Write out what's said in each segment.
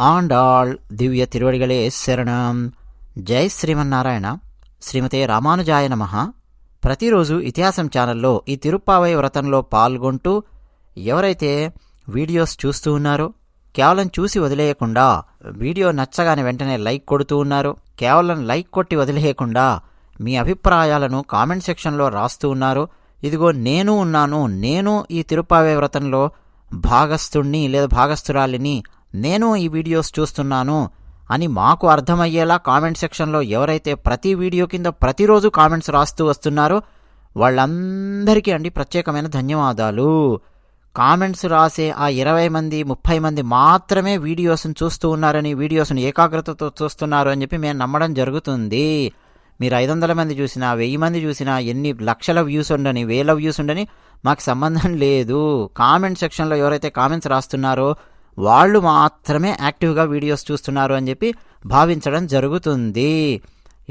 ఆండాళ్ దివ్య తిరువడిగలే శరణం. జై శ్రీమన్నారాయణ. శ్రీమతే రామానుజాయ నమః. ప్రతిరోజు ఇతిహాసం ఛానల్లో ఈ తిరుప్పావై వ్రతంలో పాల్గొంటూ ఎవరైతే వీడియోస్ చూస్తూ ఉన్నారో, కేవలం చూసి వదిలేయకుండా వీడియో నచ్చగానే వెంటనే లైక్ కొడుతూ ఉన్నారు, కేవలం లైక్ కొట్టి వదిలేయకుండా మీ అభిప్రాయాలను కామెంట్ సెక్షన్లో రాస్తూ ఉన్నారు. ఇదిగో నేను ఉన్నాను, నేను ఈ తిరుప్పావై వ్రతంలో భాగస్థుణ్ణి లేదా భాగస్థురాలిని, నేను ఈ వీడియోస్ చూస్తున్నాను అని మాకు అర్థమయ్యేలా కామెంట్ సెక్షన్లో ఎవరైతే ప్రతి వీడియో కింద ప్రతిరోజు కామెంట్స్ రాస్తూ వస్తున్నారో వాళ్ళందరికీ ప్రత్యేకమైన ధన్యవాదాలు. కామెంట్స్ రాసే ఆ 20 మంది 30 మంది మాత్రమే వీడియోస్ను చూస్తూ ఉన్నారని, వీడియోస్ను ఏకాగ్రతతో చూస్తున్నారు అని చెప్పి మేము నమ్మడం జరుగుతుంది. మీరు 500 మంది చూసినా 1000 మంది చూసినా, ఎన్ని లక్షల వ్యూస్ ఉండని 1000 వ్యూస్ ఉండని మాకు సంబంధం లేదు. కామెంట్ సెక్షన్లో ఎవరైతే కామెంట్స్ రాస్తున్నారో వాళ్ళు మాత్రమే యాక్టివ్గా వీడియోస్ చూస్తున్నారు అని చెప్పి భావించడం జరుగుతుంది.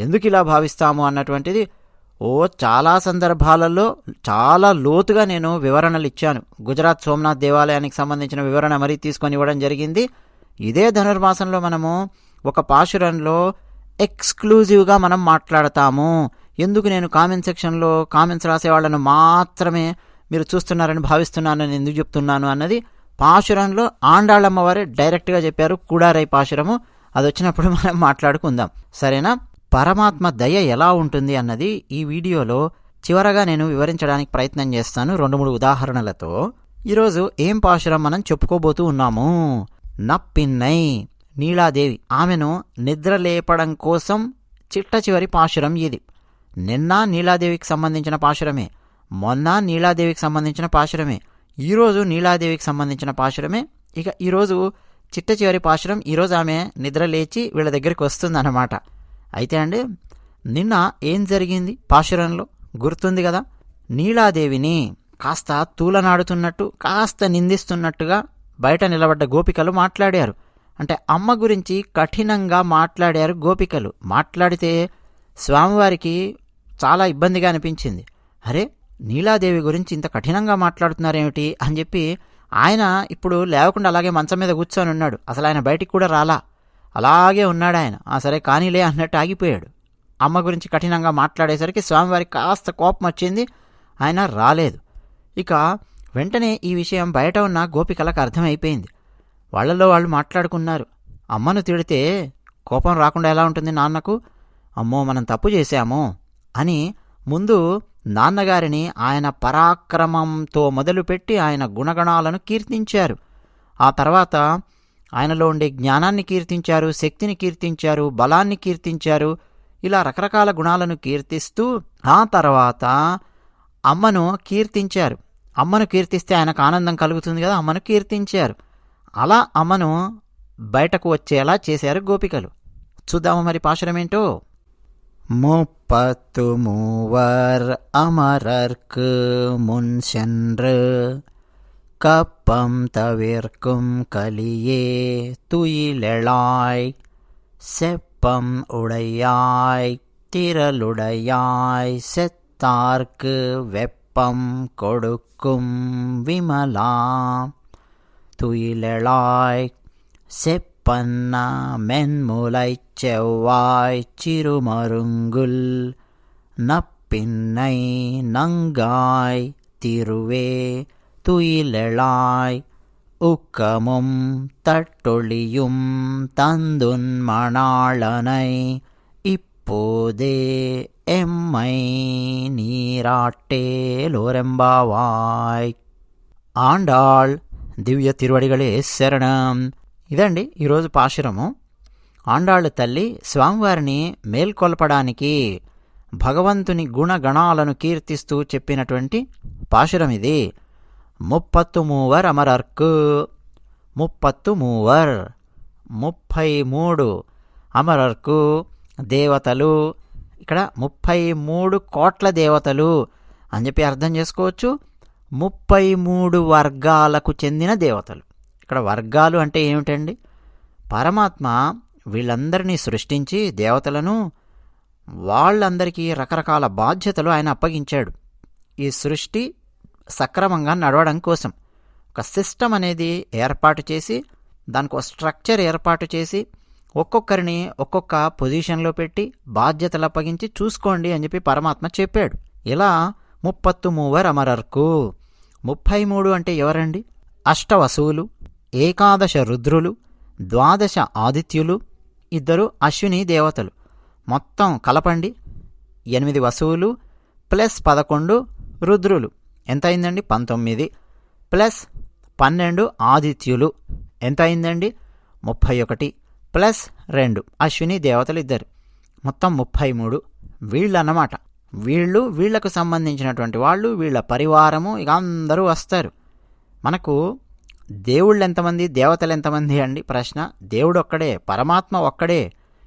ఎందుకు ఇలా భావిస్తాము అన్నటువంటిది చాలా సందర్భాలలో చాలా లోతుగా నేను వివరణలు ఇచ్చాను. గుజరాత్ సోమనాథ్ దేవాలయానికి సంబంధించిన వివరణ మరీ తీసుకొని ఇవ్వడం జరిగింది. ఇదే ధనుర్మాసంలో మనము ఒక పాశురంలో ఎక్స్క్లూజివ్గా మనం మాట్లాడతాము. ఎందుకు నేను కామెంట్ సెక్షన్లో కామెంట్స్ రాసే వాళ్ళను మాత్రమే మీరు చూస్తున్నారని భావిస్తున్నానని ఎందుకు చెప్తున్నాను అన్నది పాశురంలో ఆండాళ్ళమ్మవారే డైరెక్ట్గా చెప్పారు. కూడారై పాశురము, అది వచ్చినప్పుడు మనం మాట్లాడుకుందాం, సరేనా? పరమాత్మ దయ ఎలా ఉంటుంది అన్నది ఈ వీడియోలో చివరగా నేను వివరించడానికి ప్రయత్నం చేస్తాను 2-3 ఉదాహరణలతో. ఈరోజు ఏం పాశురం మనం చెప్పుకోబోతూ ఉన్నాము. నప్పిన్నై నీలాదేవి, ఆమెను నిద్రలేపడం కోసం చిట్ట చివరి పాశురం ఇది. నిన్న నీలాదేవికి సంబంధించిన పాశురమే, మొన్న నీలాదేవికి సంబంధించిన పాశురమే, ఈరోజు నీలాదేవికి సంబంధించిన పాశురమే. ఇక ఈరోజు చిట్ట చివరి పాశురం. ఈరోజు ఆమె నిద్ర లేచి వీళ్ళ దగ్గరికి వస్తుందన్నమాట. అయితే నిన్న ఏం జరిగింది పాశురంలో గుర్తుంది కదా. నీలాదేవిని కాస్త తూలనాడుతున్నట్టు, కాస్త నిందిస్తున్నట్టుగా బయట నిలబడ్డ గోపికలు మాట్లాడారు. అమ్మ గురించి కఠినంగా మాట్లాడారు గోపికలు. మాట్లాడితే స్వామివారికి చాలా ఇబ్బందిగా అనిపించింది. అరే, నీలాదేవి గురించి ఇంత కఠినంగా మాట్లాడుతున్నారేమిటి అని చెప్పి ఆయన ఇప్పుడు లేవకుండా అలాగే మంచం మీద కూర్చొని ఉన్నాడు. అసలు ఆయన బయటికి కూడా రాలా, అలాగే ఉన్నాడు ఆయన. సరే కానీలే అన్నట్టు ఆగిపోయాడు. అమ్మ గురించి కఠినంగా మాట్లాడేసరికి స్వామివారికి కాస్త కోపం వచ్చింది, ఆయన రాలేదు. ఇక వెంటనే ఈ విషయం బయట ఉన్న గోపికలకు అర్థమైపోయింది. వాళ్ళల్లో వాళ్ళు మాట్లాడుకున్నారు, అమ్మను తిడితే కోపం రాకుండా ఎలా ఉంటుంది నాన్నకు, అమ్మో మనం తప్పు చేశాము అని ముందు నాన్నగారిని ఆయన పరాక్రమంతో మొదలుపెట్టి ఆయన గుణగణాలను కీర్తించారు. ఆ తర్వాత ఆయనలో ఉండే జ్ఞానాన్ని కీర్తించారు, శక్తిని కీర్తించారు, బలాన్ని కీర్తించారు. ఇలా రకరకాల గుణాలను కీర్తిస్తూ ఆ తర్వాత అమ్మను కీర్తించారు. అమ్మను కీర్తిస్తే ఆయనకు ఆనందం కలుగుతుంది కదా, అమ్మను కీర్తించారు. అలా అమ్మను బయటకు వచ్చేలా చేశారు గోపికలు. చూద్దాము మరి పాశురమేంటో. 33 அமரர்க்கு முன் சென்று கப்பம் தவிர்க்கும் கலியே துயிலெழாய் செப்பம் உடையாய் திரளுடையாய் செத்தார்க்கு வெப்பம் கொடுக்கும் விமலா துயிலெழாய் செப்பன்ன மென்முலை செவ்வாய் சிறுமருங்குல் நப்பின்னை நங்காய் திருவே துயிலெழாய் உக்கமும் தட்டொளியும் தந்துன் மணாளனை இப்போதே எம்மை நீராட்டேலோరెంబావాయ్. ఆండాళ్ దివ్య తిరువడిగలే శరణం. ఇదండి ఈరోజు పాశురము. ఆండాళ్ళు తల్లి స్వామివారిని మేల్కొల్పడానికి భగవంతుని గుణగణాలను కీర్తిస్తూ చెప్పినటువంటి పాశురం ఇది. 33 అమరర్కు, 33 అమరర్కు దేవతలు. ఇక్కడ 33 కోట్ల దేవతలు అని చెప్పి అర్థం చేసుకోవచ్చు. 33 వర్గాలకు చెందిన దేవతలు. ఇక్కడ వర్గాలు అంటే ఏమిటండి? పరమాత్మ వీళ్ళందరినీ సృష్టించి దేవతలను, వాళ్ళందరికీ రకరకాల బాధ్యతలు ఆయన అప్పగించాడు. ఈ సృష్టి సక్రమంగా నడవడం కోసం ఒక సిస్టమ్ అనేది ఏర్పాటు చేసి దానికి ఒక స్ట్రక్చర్ ఏర్పాటు చేసి ఒక్కొక్కరిని ఒక్కొక్క పొజిషన్లో పెట్టి బాధ్యతలు అప్పగించి చూసుకోండి అని చెప్పి పరమాత్మ చెప్పాడు. ఇలా 33 అమరర్కు. 33 అంటే ఎవరండి? అష్టవసువులు, 11 రుద్రులు, 12 ఆదిత్యులు, 2 అశ్విని దేవతలు. మొత్తం కలపండి 8 వసువులు ప్లస్ 11 రుద్రులు ఎంత అయిందండి? 19 ప్లస్ 12 ఆదిత్యులు ఎంత అయిందండి? 31 ప్లస్ 2 అశ్విని దేవతలు 2 మొత్తం 33. వీళ్ళన్నమాట. వీళ్లకు సంబంధించినటువంటి వాళ్ళు, వీళ్ళ పరివారము, ఇక అందరూ వస్తారు. మనకు దేవుళ్ళు ఎంతమంది, దేవతలు ఎంతమంది అండి ప్రశ్న. దేవుడు ఒక్కడే, పరమాత్మ ఒక్కడే.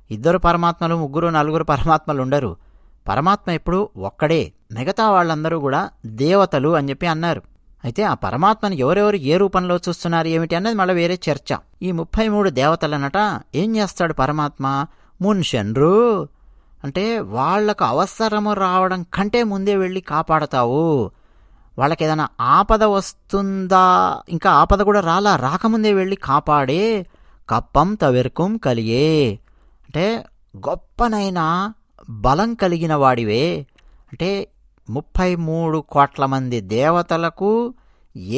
2 పరమాత్మలు, 3, 4 పరమాత్మలు ఉండరు. పరమాత్మ ఎప్పుడు ఒక్కడే. మిగతా వాళ్ళందరూ కూడా దేవతలు అని చెప్పి అన్నారు. అయితే ఆ పరమాత్మను ఎవరెవరు ఏ రూపంలో చూస్తున్నారు ఏమిటి అన్నది మళ్ళీ వేరే చర్చ. ఈ 33 దేవతలనట ఏం చేస్తాడు పరమాత్మ? మున్షన్రు అంటే వాళ్లకు అవసరము రావడం కంటే ముందే వెళ్ళి కాపాడతావు. వాళ్ళకి ఏదైనా ఆపద వస్తుందా, ఇంకా ఆపద కూడా రాకముందే వెళ్ళి కాపాడే కప్పం తవిర్కుం కలియే అంటే గొప్పనైనా బలం కలిగిన వాడివే. అంటే 33 కోట్ల మంది దేవతలకు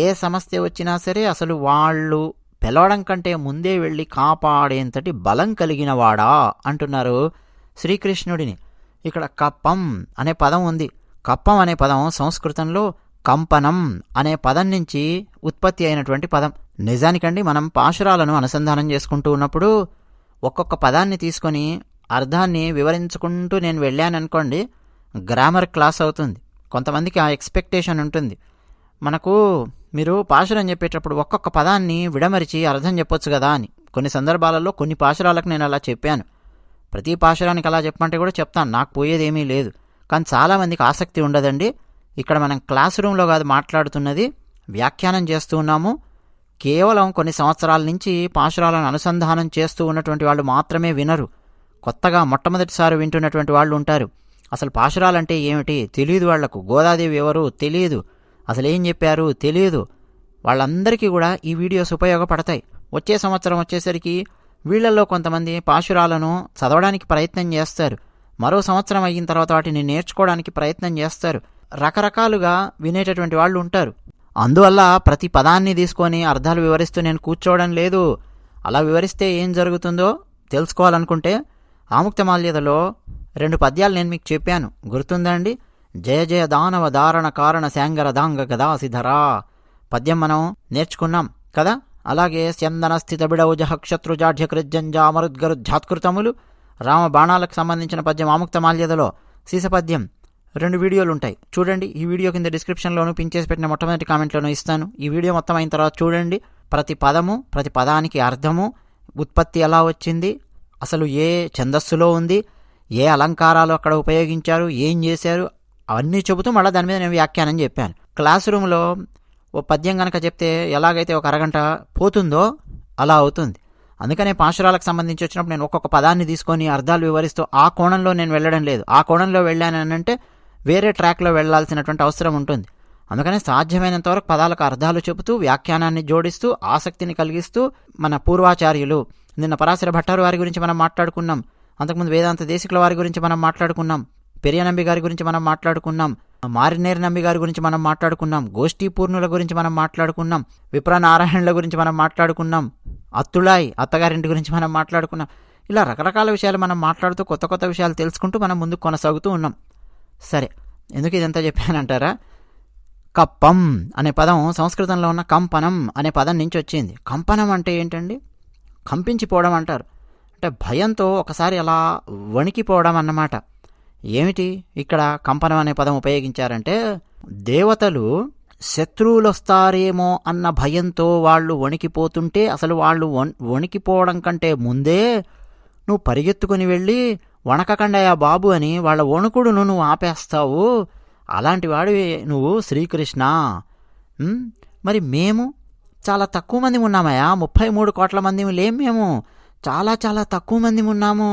ఏ సమస్య వచ్చినా సరే అసలు వాళ్ళు పిలవడం కంటే ముందే వెళ్ళి కాపాడేంతటి బలం కలిగిన వాడా అంటున్నారు శ్రీకృష్ణుడిని. ఇక్కడ కప్పం అనే పదం ఉంది. కప్పం అనే పదం సంస్కృతంలో కంపనం అనే పదం నుంచి ఉత్పత్తి అయినటువంటి పదం. నిజానికండి మనం పాశురాలను అనుసంధానం చేసుకుంటూ ఉన్నప్పుడు ఒక్కొక్క పదాన్ని తీసుకొని అర్థాన్ని వివరించుకుంటూ నేను వెళ్ళాననుకోండి, గ్రామర్ క్లాస్ అవుతుంది. కొంతమందికి ఆ ఎక్స్పెక్టేషన్ ఉంటుంది. మనకు మీరు పాశురం చెప్పేటప్పుడు ఒక్కొక్క పదాన్ని విడమరిచి అర్థం చెప్పొచ్చు కదా అని. కొన్ని సందర్భాలలో కొన్ని పాశురాలకు నేను అలా చెప్పాను. ప్రతి పాశురానికి అలా చెప్పమంటే కూడా చెప్తాను, నాకు పోయేదేమీ లేదు. కానీ చాలామందికి ఆసక్తి ఉండదండి. ఇక్కడ మనం క్లాస్ రూమ్లో కాదు మాట్లాడుతున్నది, వ్యాఖ్యానం చేస్తూ ఉన్నాము. కేవలం కొన్ని సంవత్సరాల నుంచి పాశురాలను అనుసంధానం చేస్తూ ఉన్నటువంటి వాళ్ళు మాత్రమే వినరు. కొత్తగా మొట్టమొదటిసారి వింటున్నటువంటి వాళ్ళు ఉంటారు. అసలు పాశురాలంటే ఏమిటి తెలియదు వాళ్లకు. గోదాదేవి ఎవరు తెలియదు, అసలు ఏం చెప్పారు తెలియదు. వాళ్ళందరికీ కూడా ఈ వీడియోస్ ఉపయోగపడతాయి. వచ్చే సంవత్సరం వచ్చేసరికి వీళ్లలో కొంతమంది పాశురాలను చదవడానికి ప్రయత్నం చేస్తారు. మరో సంవత్సరం అయిన తర్వాత వాటిని నేర్చుకోవడానికి ప్రయత్నం చేస్తారు. రకరకాలుగా వినేటటువంటి వాళ్ళు ఉంటారు. అందువల్ల ప్రతి పదాన్ని తీసుకొని అర్థాలు వివరిస్తూ నేను కూర్చోవడం లేదు. అలా వివరిస్తే ఏం జరుగుతుందో తెలుసుకోవాలనుకుంటే ఆముక్తమాల్యదలో 2 పద్యాలు నేను మీకు చెప్పాను, గుర్తుందండి? జయ జయ దానవ దారణ కారణ శాంగర దాంగ గదాసిధరా పద్యం మనం నేర్చుకున్నాం కదా. అలాగే స్యందన స్థిత బిడౌజ క్షత్రుజాఢ్య కృజ్జంజా అమరుద్గరుధ్యాత్కృతములు రామ బాణాలకు సంబంధించిన పద్యం ఆముక్తమాల్యదలో సీసపద్యం 2 వీడియోలు ఉంటాయి చూడండి. ఈ వీడియో కింద డిస్క్రిప్షన్లోనూ పిన్ చేసి పెట్టిన మొట్టమొదటి కామెంట్లోనూ ఇస్తాను. ఈ వీడియో మొత్తం అయిన తర్వాత చూడండి. ప్రతి పదము, ప్రతి పదానికి అర్థము, ఉత్పత్తి ఎలా వచ్చింది, అసలు ఏ ఛందస్సులో ఉంది, ఏ అలంకారాలు అక్కడ ఉపయోగించారు, ఏం చేశారు, అవన్నీ చెబుతూ మళ్ళీ దాని మీద నేను వ్యాఖ్యానం చెప్పాను. క్లాస్ రూమ్లో ఓ పద్యం కనుక చెప్తే ఎలాగైతే ఒక అరగంట పోతుందో అలా అవుతుంది. అందుకనే పాశురాలకు సంబంధించి వచ్చినప్పుడు నేను ఒక్కొక్క పదాన్ని తీసుకొని అర్థాలు వివరిస్తూ ఆ కోణంలో నేను వెళ్ళడం లేదు. ఆ కోణంలో వెళ్ళానంటే వేరే ట్రాక్లో వెళ్లాల్సినటువంటి అవసరం ఉంటుంది. అందుకనే సాధ్యమైనంత వరకు పదాలకు అర్థాలు చెబుతూ వ్యాఖ్యానాన్ని జోడిస్తూ ఆసక్తిని కలిగిస్తూ మన పూర్వాచార్యులు, నిన్న పరాశర భట్టారు వారి గురించి మనం మాట్లాడుకున్నాం, అంతకుముందు వేదాంత దేశికుల వారి గురించి మనం మాట్లాడుకున్నాం, పెరియనంబి గారి గురించి మనం మాట్లాడుకున్నాం, మారినేరు నంబి గారి గురించి మనం మాట్లాడుకున్నాం, గోష్ఠీ పూర్ణుల గురించి మనం మాట్లాడుకున్నాం, విప్రనారాయణుల గురించి మనం మాట్లాడుకున్నాం, అత్తులాయి అత్తగారింటి గురించి మనం మాట్లాడుకున్నాం. ఇలా రకరకాల విషయాలు మనం మాట్లాడుతూ కొత్త కొత్త విషయాలు తెలుసుకుంటూ మనం ముందుకు కొనసాగుతూ ఉన్నాం. సరే, ఎందుకు ఇదంతా చెప్పానంటారా? కప్పం అనే పదం సంస్కృతంలో ఉన్న కంపనం అనే పదం నుంచి వచ్చింది. కంపనం అంటే ఏంటండి? కంపించిపోవడం అంటారు. అంటే భయంతో ఒకసారి అలా వణికిపోవడం అన్నమాట. ఏమిటి ఇక్కడ కంపనం అనే పదం ఉపయోగించారంటే, దేవతలు శత్రువులు వస్తారేమో అన్న భయంతో వాళ్ళు వణికిపోతుంటే, అసలు వాళ్ళు వణికిపోవడం కంటే ముందే నువ్వు పరిగెత్తుకుని వెళ్ళి వణకకండయా బాబు అని వాళ్ళ వణుకుడును నువ్వు ఆపేస్తావు. అలాంటి వాడివి నువ్వు శ్రీకృష్ణ. మరి మేము చాలా తక్కువ మంది ఉన్నామయ్యా, 33 కోట్ల మంది లేం. మేము చాలా చాలా తక్కువ మంది ఉన్నాము.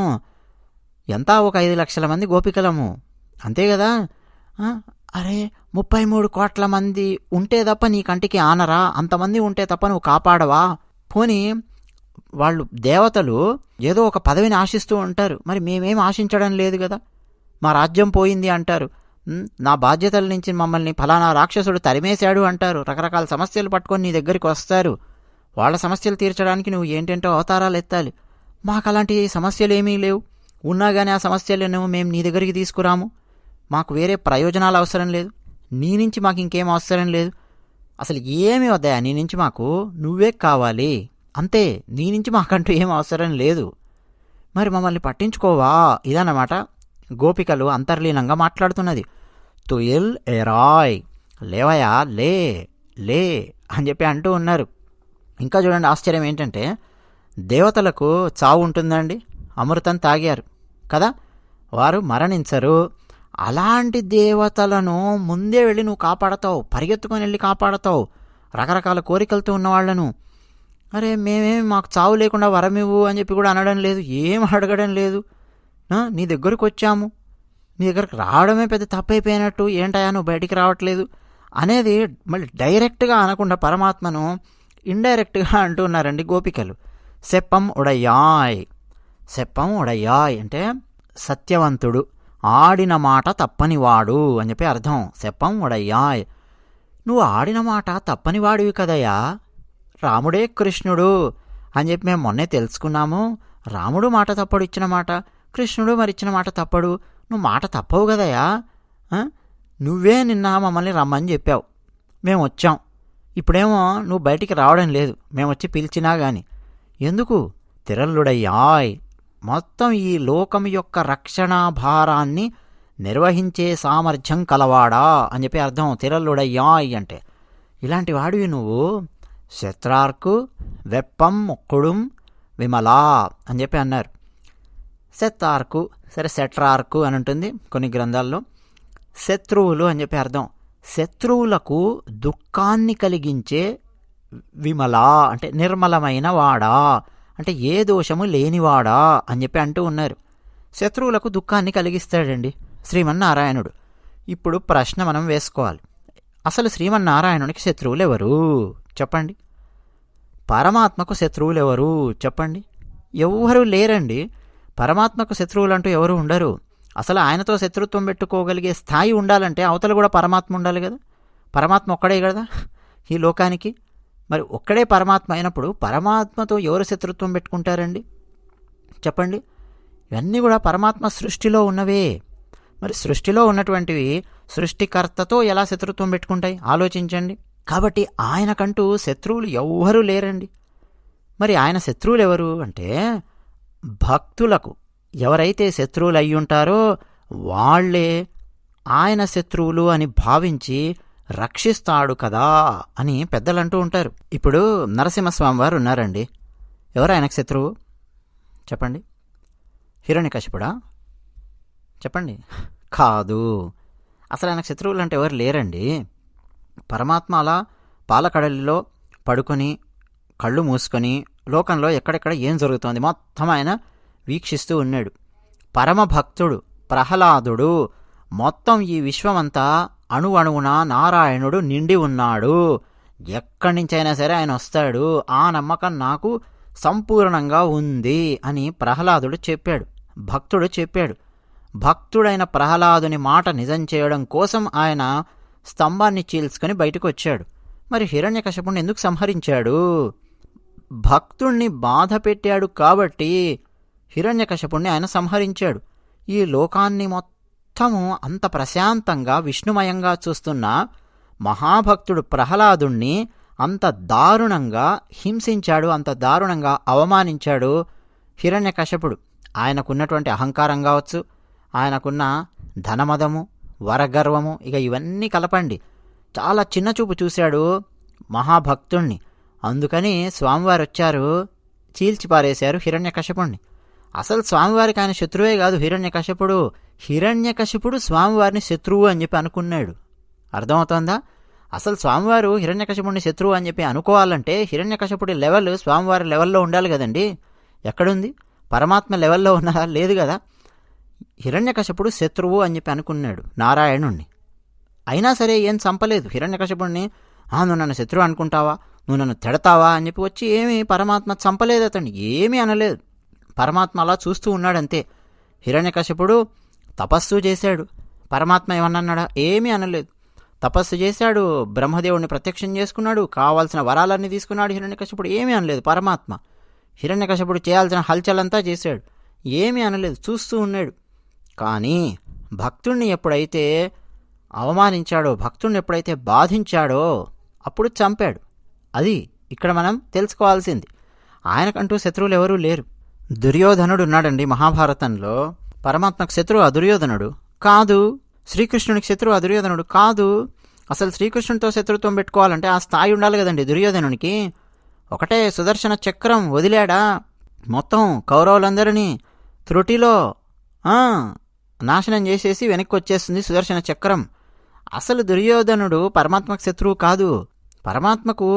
ఎంత ఒక 5 లక్షల మంది గోపికలము, అంతే కదా. అరే 33 కోట్ల మంది ఉంటే తప్ప నీ కంటికి ఆనరా? అంతమంది ఉంటే తప్ప నువ్వు కాపాడవా? పోనీ వాళ్ళు దేవతలు ఏదో ఒక పదవిని ఆశిస్తూ ఉంటారు. మరి మేమేం ఆశించడం లేదు కదా, మా రాజ్యం పోయింది అంటారు, నా బాధ్యతల నుంచి మమ్మల్ని ఫలానా రాక్షసుడు తరిమేశాడు అంటారు. రకరకాల సమస్యలు పట్టుకొని నీ దగ్గరికి వస్తారు. వాళ్ళ సమస్యలు తీర్చడానికి నువ్వు ఏంటంటో అవతారాలు ఎత్తాలి. మాకు అలాంటి సమస్యలు ఏమీ లేవు. ఉన్నా కానీ ఆ సమస్యలను మేము నీ దగ్గరికి తీసుకురాము. మాకు వేరే ప్రయోజనాలు అవసరం లేదు. నీ నుంచి మాకు ఇంకేం అవసరం లేదు. అసలు ఏమి వద్దా నీ నుంచి, మాకు నువ్వే కావాలి అంతే. నీ నుంచి మాకంటూ ఏం అవసరం లేదు. మరి మమ్మల్ని పట్టించుకోవా? ఇదన్నమాట గోపికలు అంతర్లీనంగా మాట్లాడుతున్నది. తుయిల్ ఎరాయ్, లేవయా, లే లే అని చెప్పి అంటూ ఉన్నారు. ఇంకా చూడండి, ఆశ్చర్యం ఏంటంటే దేవతలకు చావు ఉంటుందండి, అమృతం తాగారు కదా, వారు మరణించరు. అలాంటి దేవతలను ముందే వెళ్ళి నువ్వు కాపాడతావు, పరిగెత్తుకొని వెళ్ళి కాపాడతావు రకరకాల కోరికలతో ఉన్నవాళ్లను. అరే మేమేమి మాకు చావు లేకుండా వరమివ్వు అని చెప్పి కూడా అనడం లేదు, ఏం అడగడం లేదు. నీ దగ్గరకు వచ్చాము, నీ దగ్గరకు రావడమే పెద్ద తప్పైపోయినట్టు, ఏంటయా నువ్వు బయటికి రావట్లేదు అనేది మళ్ళీ డైరెక్ట్గా అనకుండా పరమాత్మను ఇండైరెక్ట్గా అంటున్నారండి గోపికలు. సెప్పం ఉడయాయ్, సెప్పం ఉడయాయ్ అంటే సత్యవంతుడు, ఆడిన మాట తప్పనివాడు అని చెప్పి అర్థం. సెప్పం ఉడయాయ్, నువ్వు ఆడిన మాట తప్పనివాడివి కదయ్యా, రాముడే కృష్ణుడు అని చెప్పి మేము మొన్నే తెలుసుకున్నాము. రాముడు మాట తప్పడు, ఇచ్చిన మాట, కృష్ణుడు మరి ఇచ్చిన మాట తప్పడు, నువ్వు మాట తప్పవు కదయ్యా. నువ్వే నిన్న మమ్మల్ని రమ్మని చెప్పావు, మేము వచ్చాం. ఇప్పుడేమో నువ్వు బయటికి రావడం లేదు, మేము వచ్చి పిలిచినా గాని. ఎందుకు? తిరల్లుడయ్యాయ్, మొత్తం ఈ లోకం యొక్క రక్షణ భారాన్ని నిర్వహించే సామర్థ్యం కలవాడా అని చెప్పి అర్థం. తిరల్లుడయ్యాయ్ అంటే ఇలాంటి వాడివి నువ్వు. శత్రార్కు వెప్పం మొక్కుడుం విమలా అని చెప్పి అన్నారు. శత్రార్కు, సరే శట్రార్కు అని ఉంటుంది కొన్ని గ్రంథాల్లో. శత్రువులు అని చెప్పి అర్థం. శత్రువులకు దుఃఖాన్ని కలిగించే విమలా అంటే నిర్మలమైన వాడా అంటే ఏ దోషము లేనివాడా అని చెప్పి అంటూ ఉన్నారు. శత్రువులకు దుఃఖాన్ని కలిగిస్తాడండి శ్రీమన్నారాయణుడు. ఇప్పుడు ప్రశ్న మనం వేసుకోవాలి, అసలు శ్రీమన్నారాయణునికి శత్రువులు ఎవరు చెప్పండి? పరమాత్మకు శత్రువులు ఎవరు చెప్పండి? ఎవ్వరూ లేరండి. పరమాత్మకు శత్రువులు అంటూ ఎవరు ఉండరు. అసలు ఆయనతో శత్రుత్వం పెట్టుకోగలిగే స్థాయి ఉండాలంటే అవతల కూడా పరమాత్మ ఉండాలి కదా. పరమాత్మ ఒక్కడే కదా ఈ లోకానికి. మరి ఒక్కడే పరమాత్మ అయినప్పుడు పరమాత్మతో ఎవరు శత్రుత్వం పెట్టుకుంటారండి చెప్పండి? ఇవన్నీ కూడా పరమాత్మ సృష్టిలో ఉన్నవే. మరి సృష్టిలో ఉన్నటువంటివి సృష్టికర్తతో ఎలా శత్రుత్వం పెట్టుకుంటాయి ఆలోచించండి. కాబట్టి ఆయనకంటూ శత్రువులు ఎవ్వరూ లేరండి. మరి ఆయన శత్రువులు ఎవరు అంటే భక్తులకు ఎవరైతే శత్రువులు అయ్యుంటారో వాళ్లే ఆయన శత్రువులు అని భావించి రక్షిస్తాడు కదా అని పెద్దలు అంటూ ఉంటారు. ఇప్పుడు నరసింహస్వామి వారు ఉన్నారండి, ఎవరు ఆయనకు శత్రువు చెప్పండి? హిరణ్యకశిపుడా చెప్పండి? కాదు. అసలు ఆయనకు శత్రువులు అంటే ఎవరు లేరండి. పరమాత్మ అలా పాలకడలిలో పడుకొని కళ్ళు మూసుకొని లోకంలో ఎక్కడెక్కడ ఏం జరుగుతోంది మొత్తం ఆయన వీక్షిస్తూ ఉన్నాడు. పరమభక్తుడు ప్రహ్లాదుడు మొత్తం ఈ విశ్వమంతా అణువణువున నారాయణుడు నిండి ఉన్నాడు, ఎక్కడి నుంచైనా సరే ఆయన వస్తాడు, ఆ నమ్మకం నాకు సంపూర్ణంగా ఉంది అని ప్రహ్లాదుడు చెప్పాడు, భక్తుడు చెప్పాడు. భక్తుడైన ప్రహ్లాదుని మాట నిజం చేయడం కోసం ఆయన స్తంభాన్ని చీల్చుకొని బయటకు వచ్చాడు. మరి హిరణ్యకశిపుణ్ణి ఎందుకు సంహరించాడు? భక్తుణ్ణి బాధ పెట్టాడు కాబట్టి హిరణ్యకశిపుణ్ణి ఆయన సంహరించాడు. ఈ లోకాన్ని మొత్తము అంత ప్రశాంతంగా విష్ణుమయంగా చూస్తున్న మహాభక్తుడు ప్రహ్లాదుణ్ణి అంత దారుణంగా హింసించాడు, అంత దారుణంగా అవమానించాడు హిరణ్యకశిపుడు. ఆయనకున్నటువంటి అహంకారం కావచ్చు, ఆయనకున్న ధనమదము, వరగర్వము, ఇక ఇవన్నీ కలపండి, చాలా చిన్నచూపు చూశాడు మహాభక్తుణ్ణి. అందుకని స్వామివారు వచ్చారు, చీల్చిపారేశారు హిరణ్యకశిపుణ్ణి. అసలు స్వామివారికి ఆయన శత్రువే కాదు హిరణ్యకశిపుడు. హిరణ్యకశిపుడు స్వామివారిని శత్రువు అని చెప్పి అనుకున్నాడు. అర్థమవుతోందా? అసలు స్వామివారు హిరణ్యకశిపుడిని శత్రువు అని చెప్పి అనుకోవాలంటే హిరణ్యకశిపుడి లెవెల్ స్వామివారి లెవెల్లో ఉండాలి కదండి. ఎక్కడుంది? పరమాత్మ లెవెల్లో ఉన్నదా? లేదు కదా. హిరణ్యకశిపుడు శత్రువు అని చెప్పి అనుకున్నాడు నారాయణుణ్ణి. అయినా సరే ఏం చంపలేదు హిరణ్యకశిపుడిని. నువ్వు నన్ను శత్రువు అనుకుంటావా, నువ్వు నన్ను తిడతావా అని చెప్పి వచ్చి ఏమీ పరమాత్మ చంపలేదు, అతన్ని ఏమీ అనలేదు. పరమాత్మ అలా చూస్తూ ఉన్నాడంతే. హిరణ్యకశిపుడు తపస్సు చేశాడు, పరమాత్మ ఏమన్నాడా? ఏమీ అనలేదు. తపస్సు చేశాడు, బ్రహ్మదేవుడిని ప్రత్యక్షం చేసుకున్నాడు, కావాల్సిన వరాలన్నీ తీసుకున్నాడు. హిరణ్యకశిపుడు ఏమీ అనలేదు. పరమాత్మ హిరణ్యకశిపుడు చేయాల్సిన హల్చలంతా చేశాడు, ఏమీ అనలేదు, చూస్తూ ఉన్నాడు. కానీ భక్తుణ్ణి ఎప్పుడైతే అవమానించాడో, భక్తుణ్ణి ఎప్పుడైతే బాధించాడో అప్పుడు చంపాడు. అది ఇక్కడ మనం తెలుసుకోవాల్సింది. ఆయనకంటూ శత్రువులు ఎవరూ లేరు. దుర్యోధనుడు ఉన్నాడండి మహాభారతంలో. పరమాత్మకు శత్రువు దుర్యోధనుడు కాదు, శ్రీకృష్ణునికి శత్రువు దుర్యోధనుడు కాదు. అసలు శ్రీకృష్ణునితో శత్రుత్వం పెట్టుకోవాలంటే ఆ స్థాయి ఉండాలి కదండి దుర్యోధనునికి. ఒకటే సుదర్శన చక్రం వదిలాడా, మొత్తం కౌరవులందరినీ త్రుటిలో నాశనం చేసేసి వెనక్కి వచ్చేస్తుంది సుదర్శన చక్రం. అసలు దుర్యోధనుడు పరమాత్మకు శత్రువు కాదు. పరమాత్మకు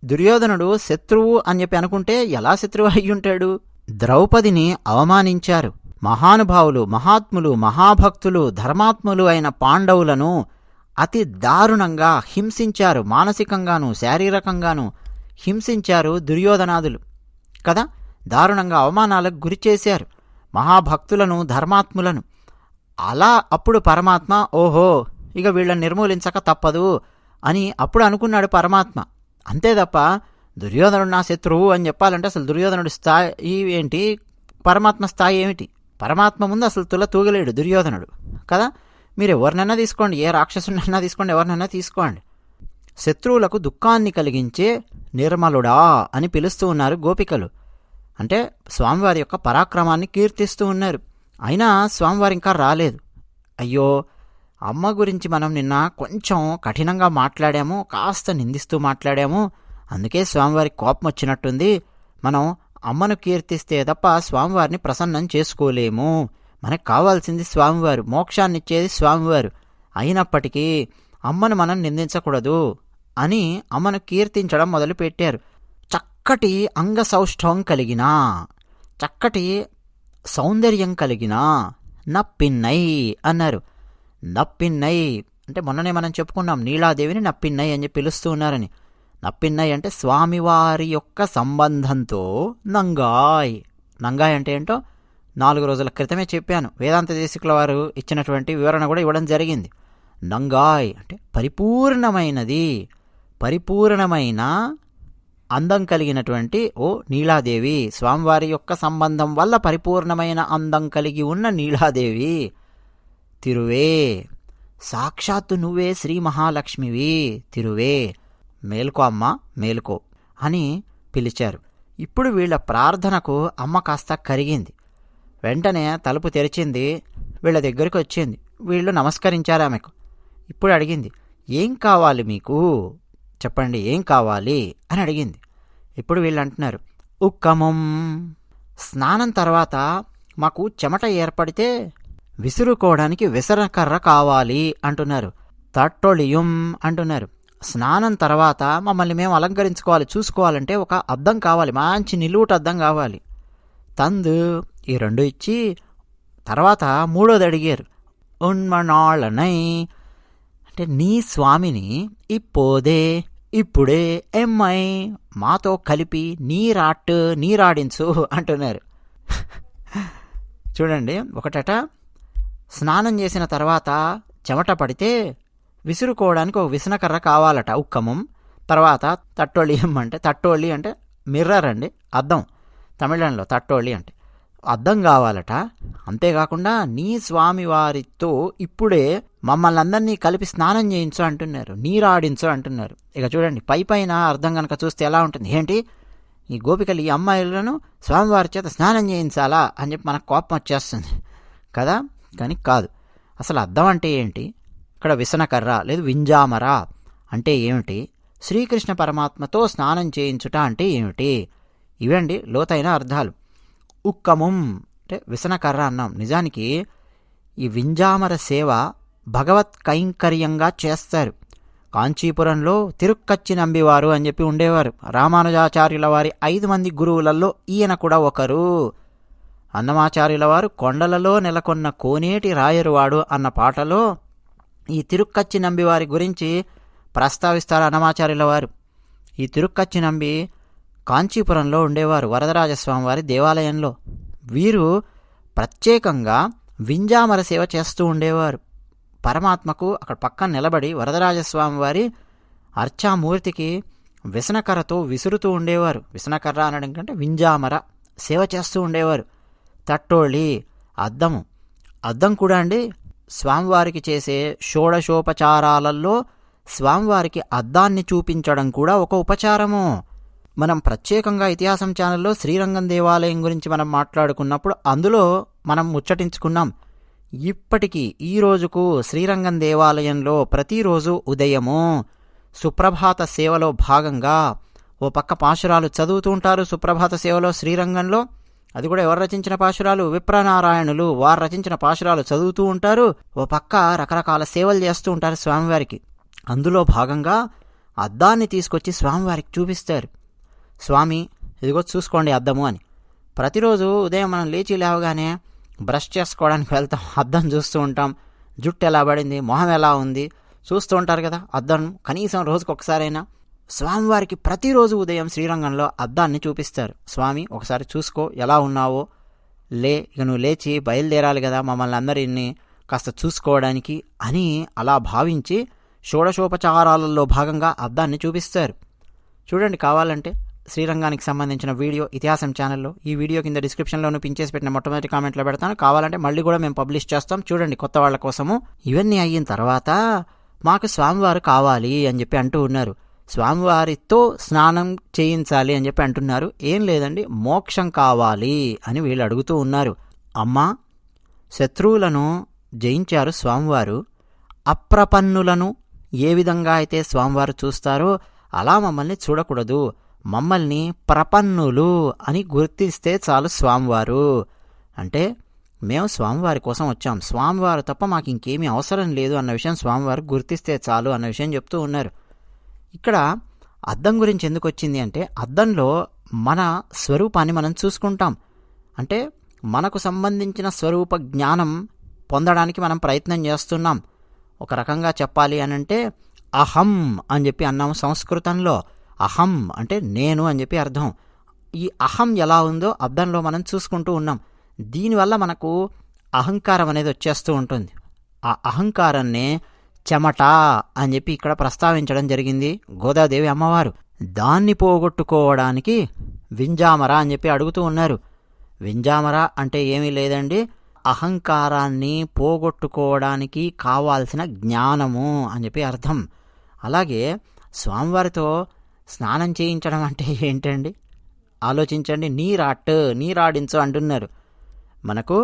దుర్యోధనుడు శత్రువు అని చెప్పి అనుకుంటే ఎలా శత్రువు అయ్యుంటాడు? ద్రౌపదిని అవమానించారు మహానుభావులు, మహాత్ములు, మహాభక్తులు, ధర్మాత్ములు అయిన పాండవులను అతి దారుణంగా హింసించారు. మానసికంగాను శారీరకంగాను హింసించారు దుర్యోధనాదులు కదా. దారుణంగా అవమానాలకు గురి చేశారు మహాభక్తులను, ధర్మాత్ములను. అలా అప్పుడు పరమాత్మ ఓహో ఇక వీళ్ళని నిర్మూలించక తప్పదు అని అప్పుడు అనుకున్నాడు పరమాత్మ. అంతే తప్ప దుర్యోధనుడు నా శత్రువు అని చెప్పాలంటే అసలు దుర్యోధనుడి స్థాయి ఏంటి, పరమాత్మ స్థాయి ఏమిటి? పరమాత్మ ముందు అసలు తుల తూగలేడు దుర్యోధనుడు కదా. మీరు ఎవరినైనా తీసుకోండి, ఏ రాక్షసునైనా తీసుకోండి, ఎవరినైనా తీసుకోండి, శత్రువులకు దుఃఖాన్ని కలిగించే నిర్మలుడా అని పిలుస్తూ ఉన్నారు గోపికలు. అంటే స్వామివారి యొక్క పరాక్రమాన్ని కీర్తిస్తూ ఉన్నారు. అయినా స్వామివారు ఇంకా రాలేదు. అయ్యో, అమ్మ గురించి మనం నిన్న కొంచెం కఠినంగా మాట్లాడాము, కాస్త నిందిస్తూ మాట్లాడాము, అందుకే స్వామివారికి కోపం వచ్చినట్టుంది. మనం అమ్మను కీర్తిస్తే తప్ప స్వామివారిని ప్రసన్నం చేసుకోలేము. మనకు కావాల్సింది స్వామివారు, మోక్షాన్నిచ్చేది స్వామివారు. అయినప్పటికీ అమ్మను మనం నిందించకూడదు అని అమ్మను కీర్తించడం మొదలుపెట్టారు. చక్కటి అంగసౌష్ఠవం కలిగిన, చక్కటి సౌందర్యం కలిగిన నప్పిన్నై అన్నారు. నప్పిన్నై అంటే మొన్ననే మనం చెప్పుకున్నాం, నీలాదేవిని నప్పిన్నై అని చెప్పి పిలుస్తూ ఉన్నారని. నప్పిన్నై అంటే స్వామివారి యొక్క సంబంధంతో నంగాయ్. నంగాయ్ అంటే ఏంటో 4 రోజుల క్రితమే చెప్పాను. వేదాంత దేశికుల వారు ఇచ్చినటువంటి వివరణ కూడా ఇవ్వడం జరిగింది. నంగాయ్ అంటే పరిపూర్ణమైనది, పరిపూర్ణమైన అందం కలిగినటువంటి ఓ నీలాదేవి. స్వామివారి యొక్క సంబంధం వల్ల పరిపూర్ణమైన అందం కలిగి ఉన్న నీలాదేవి తిరువే, సాక్షాత్తు నువ్వే శ్రీ మహాలక్ష్మివి, తిరువే, మేల్కో అమ్మ మేల్కో అని పిలిచారు. ఇప్పుడు వీళ్ళ ప్రార్థనకు అమ్మ కాస్త కరిగింది. వెంటనే తలుపు తెరిచింది, వీళ్ళ దగ్గరికి వచ్చింది. వీళ్ళు నమస్కరించారు ఆమెకు. ఇప్పుడు అడిగింది, ఏం కావాలి మీకు చెప్పండి, ఏం కావాలి అని అడిగింది. ఇప్పుడు వీళ్ళు అంటున్నారు, ఉక్కమం, స్నానం తర్వాత మాకు చెమట ఏర్పడితే విసురుకోవడానికి విసరకర్ర కావాలి అంటున్నారు. తట్టొళియం అంటున్నారు. స్నానం తర్వాత మమ్మల్ని మేము అలంకరించుకోవాలి, చూసుకోవాలంటే ఒక అద్దం కావాలి, మంచి నిలువుట అద్దం కావాలి. తందు ఈ 2 ఇచ్చి తర్వాత 3వది అడిగారు. ఉన్మనాళనై అంటే నీ స్వామిని ఇప్పోదే ఇప్పుడే ఎమ్మై మాతో కలిపి నీరాడించు అంటున్నారు. చూడండి, ఒకటట స్నానం చేసిన తర్వాత చెమట పడితే విసురుకోవడానికి ఒక విసనకర్ర కావాలట, ఉక్కమం. తర్వాత తట్టోళియం అంటే, తట్టోళి అంటే మిర్రర్ అండి, అద్దం. తమిళంలో తట్టోళి అంటే అద్దం కావాలట. అంతేకాకుండా నీ స్వామివారితో ఇప్పుడే మమ్మల్ని అందరినీ కలిపి స్నానం చేయించు అంటున్నారు, నీరాడించు అంటున్నారు. ఇక చూడండి, పైన అర్థం కనుక చూస్తే ఎలా ఉంటుంది, ఏంటి ఈ గోపికలు ఈ అమ్మాయిలను స్వామివారి చేత స్నానం చేయించాలా అని చెప్పి మనకు కోపం వచ్చేస్తుంది కదా. కానీ కాదు. అసలు అద్దం అంటే ఏంటి, ఇక్కడ విసనకర్ర లేదు వింజామర అంటే ఏమిటి, శ్రీకృష్ణ పరమాత్మతో స్నానం చేయించుట అంటే ఏమిటి, ఇవండి లోతైన అర్థాలు. ఉక్కమం అంటే విసనకర్ర అన్నాం. నిజానికి ఈ వింజామర సేవ భగవత్ కైంకర్యంగా చేస్తారు. కాంచీపురంలో తిరుక్కచ్చి నంబివారు అని చెప్పి ఉండేవారు. రామానుజాచార్యుల వారి 5 మంది గురువులలో ఈయన కూడా ఒకరు. అన్నమాచార్యుల వారు కొండలలో నెలకొన్న కోనేటి రాయరువాడు అన్న పాటలో ఈ తిరుక్కచ్చి నంబివారి గురించి ప్రస్తావిస్తారు అన్నమాచార్యుల వారు. ఈ తిరుక్కచ్చినంబి కాంచీపురంలో ఉండేవారు, వరదరాజస్వామి వారి దేవాలయంలో. వీరు ప్రత్యేకంగా వింజామర సేవ చేస్తూ ఉండేవారు. పరమాత్మకు అక్కడ పక్కన నిలబడి వరదరాజస్వామి వారి అర్చామూర్తికి విసనకర్రతో విసురుతూ ఉండేవారు. విసనకర్ర అనడం కంటే వింజామర సేవ చేస్తూ ఉండేవారు. తట్టోళి, అద్దం కూడా అండి స్వామివారికి చేసే షోడశోపచారాలలో స్వామివారికి అద్దాన్ని చూపించడం కూడా ఒక ఉపచారము. మనం ప్రత్యేకంగా ఇతిహాసం ఛానల్లో శ్రీరంగం దేవాలయం గురించి మనం మాట్లాడుకున్నప్పుడు అందులో మనం ముచ్చటించుకున్నాం. ఇప్పటికీ ఈ రోజుకు శ్రీరంగం దేవాలయంలో ప్రతిరోజు ఉదయము సుప్రభాత సేవలో భాగంగా ఓ పక్క పాశురాలు చదువుతూ ఉంటారు. సుప్రభాత సేవలో శ్రీరంగంలో అది కూడా ఎవరు రచించిన పాశురాలు? విప్రనారాయణులు వారు రచించిన పాశురాలు చదువుతూ ఉంటారు. ఓ పక్క రకరకాల సేవలు చేస్తూ ఉంటారు స్వామివారికి. అందులో భాగంగా అద్దాన్ని తీసుకొచ్చి స్వామివారికి చూపిస్తారు. స్వామి ఇదిగో చూసుకోండి అద్దము అని. ప్రతిరోజు ఉదయం మనం లేచి లేవగానే బ్రష్ చేసుకోవడానికి వెళ్తాం, అద్దం చూస్తూ ఉంటాం. జుట్టు ఎలా పడింది, మొహం ఎలా ఉంది చూస్తూ ఉంటారు కదా. అద్దం కనీసం రోజుకు ఒకసారైనా స్వామివారికి ప్రతిరోజు ఉదయం శ్రీరంగంలో అద్దాన్ని చూపిస్తారు. స్వామి ఒకసారి చూసుకో ఎలా ఉన్నావో, ఇక నువ్వు లేచి బయలుదేరాలి కదా మమ్మల్ని అందరినీ కాస్త చూసుకోవడానికి అని అలా భావించి షోడశోపచారాలలో భాగంగా అద్దాన్ని చూపిస్తారు. చూడండి, కావాలంటే శ్రీరంగానికి సంబంధించిన వీడియో ఇతిహాసం ఛానల్లో ఈ వీడియో కింద డిస్క్రిప్షన్లోనూ పిన్ చేసి పెట్టిన మొట్టమొదటి కామెంట్లో పెడతాను. కావాలంటే మళ్ళీ కూడా మేము పబ్లిష్ చేస్తాం, చూడండి కొత్త వాళ్ళ కోసము. ఇవన్నీ అయిన తర్వాత మాకు స్వామివారు కావాలి అని చెప్పి అంటూ ఉన్నారు. స్వామివారితో స్నానం చేయించాలి అని చెప్పి అంటున్నారు. ఏం లేదండి, మోక్షం కావాలి అని వీళ్ళు అడుగుతూ ఉన్నారు. అమ్మా, శత్రువులను జయించారు స్వామివారు. అప్రపన్నులను ఏ విధంగా అయితే స్వామివారు చూస్తారో అలా మమ్మల్ని చూడకూడదు. మమ్మల్ని ప్రపన్నులు అని గుర్తిస్తే చాలు స్వామివారు. అంటే మేము స్వామివారి కోసం వచ్చాం, స్వామివారు తప్ప మాకు ఇంకేమీ అవసరం లేదు అన్న విషయం స్వామివారు గుర్తిస్తే చాలు అన్న విషయం చెప్తూ ఉన్నారు. ఇక్కడ అద్దం గురించి ఎందుకు వచ్చింది అంటే, అద్దంలో మన స్వరూపాన్ని మనం చూసుకుంటాం. అంటే మనకు సంబంధించిన స్వరూప జ్ఞానం పొందడానికి మనం ప్రయత్నం చేస్తున్నాం. ఒక రకంగా చెప్పాలి అనంటే అహం అని చెప్పి అన్నాము సంస్కృతంలో. అహం అంటే నేను అని చెప్పి అర్థం. ఈ అహం ఎలా ఉందో అద్దంలో మనం చూసుకుంటూ ఉన్నాం. దీనివల్ల మనకు అహంకారం అనేది వచ్చేస్తూ ఉంటుంది. ఆ అహంకారాన్నే చెమట అని చెప్పి ఇక్కడ ప్రస్తావించడం జరిగింది గోదాదేవి అమ్మవారు. దాన్ని పోగొట్టుకోవడానికి వింజామర అని చెప్పి అడుగుతూ ఉన్నారు. వింజామర అంటే ఏమీ లేదండి, అహంకారాన్ని పోగొట్టుకోవడానికి కావాల్సిన జ్ఞానము అని చెప్పి అర్థం. అలాగే స్వామివారితో స్నానం చేయించడం అంటే ఏంటండి ఆలోచించండి. నీరాడించు అంటున్నారు. మనకు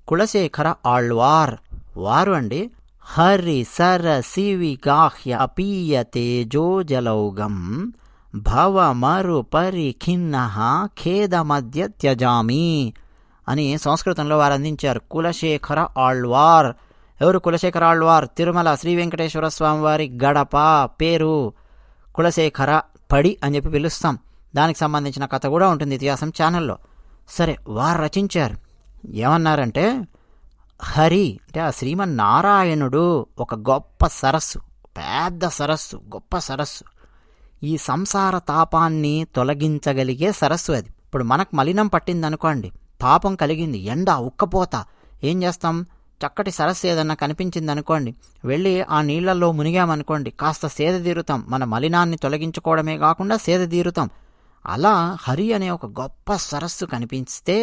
కులశేఖర ఆళ్వార్ వారు అండి హరి సర సివి గాహ్య అపీయ తేజో జలౌగం భవ మరు పరిఖిన్న ఖేద మధ్య త్యజామి అని సంస్కృతంలో వారు అందించారు. కులశేఖర ఆళ్వార్. ఎవరు కులశేఖర ఆళ్వార్? తిరుమల శ్రీ వెంకటేశ్వర స్వామి వారి గడప పేరు కులశేఖర పడి అని చెప్పి పిలుస్తాం. దానికి సంబంధించిన కథ కూడా ఉంటుంది ఇతిహాసం ఛానల్లో. సరే, వారు రచించారు. ఏమన్నారంటే, హరి అంటే ఆ శ్రీమన్నారాయణుడు ఒక గొప్ప సరస్సు, పెద్ద సరస్సు, గొప్ప సరస్సు. ఈ సంసార తాపాన్ని తొలగించగలిగే సరస్సు అది. ఇప్పుడు మనకు మలినం పట్టిందనుకోండి, పాపం కలిగింది, ఎండ ఉక్కపోత, ఏం చేస్తాం? చక్కటి సరస్సు ఏదన్నా కనిపించిందనుకోండి, వెళ్ళి ఆ నీళ్లలో మునిగామనుకోండి, కాస్త సేద తీరుతాం. మన మలినాన్ని తొలగించుకోవడమే కాకుండా సేద తీరుతాం. అలా హరి అనే ఒక గొప్ప సరస్సు కనిపిస్తే